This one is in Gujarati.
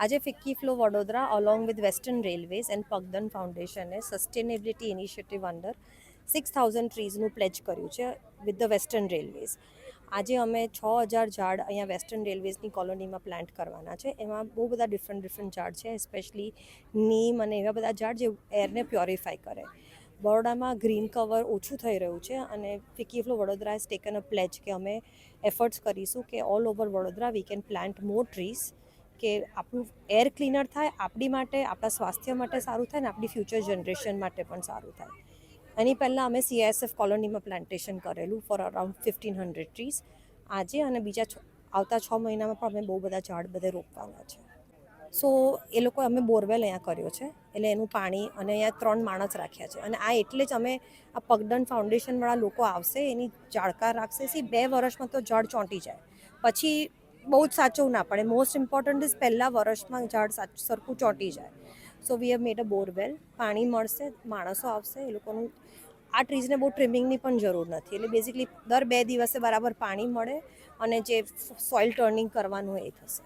આજે FICCI FLO Vadodara along with western railways and Pagdan ફાઉન્ડેશને સસ્ટેનેબિલિટી ઇનિશિયેટિવ અંડર 6000 ટ્રીઝનું પ્લેચ કર્યું છે વિથ ધ વેસ્ટર્ન રેલવેઝ. આજે અમે 6000 ઝાડ અહીંયા વેસ્ટર્ન રેલવેઝની કોલોનીમાં પ્લાન્ટ કરવાના છે. એમાં બહુ બધા ડિફરન્ટ ઝાડ છે, સ્પેશિયલી નીમ અને એવા બધા ઝાડ જે એરને પ્યોરિફાય કરે. બરોડામાં ગ્રીન કવર ઓછું થઈ રહ્યું છે અને FICCI FLO Vadodara has taken a pledge કે અમે એફર્ટ્સ કરીશું કે all over Vadodara we can plant more trees, કે આપણું એર ક્લીનર થાય, આપણી માટે, આપણા સ્વાસ્થ્ય માટે સારું થાય ને આપણી ફ્યુચર જનરેશન માટે પણ સારું થાય. એની પહેલાં અમે CISF કોલોનીમાં પ્લાન્ટેશન કરેલું ફોર અરાઉન્ડ 1500 ટ્રીઝ. આજે અને બીજા આવતા 6 મહિનામાં પણ અમે બહુ બધા ઝાડ બધે રોપવાના છે. સો એ લોકો અમે બોરવેલ અહીંયા કર્યો છે, એટલે એનું પાણી અને અહીંયા 3 માણસ રાખ્યા છે. અને આ એટલે જ અમે આ પગદન ફાઉન્ડેશનવાળા લોકો આવશે, એની જાળકાર રાખશે. 2 વર્ષમાં તો ઝાડ ચોંટી જાય, પછી બહુ જ સાચવવું ના પડે. મોસ્ટ ઇમ્પોર્ટન્ટ ઇઝ પહેલાં વર્ષમાં ઝાડ સરખું ચોંટી જાય. So we have made a borewell. પાણી મળશે, માણસો આવશે, એ લોકોનું આ ટ્રીઝને બહુ ટ્રિમિંગની પણ જરૂર નથી. એટલે બેઝિકલી દર 2 દિવસે બરાબર પાણી મળે અને જે સોઇલ ટર્નિંગ કરવાનું એ થશે.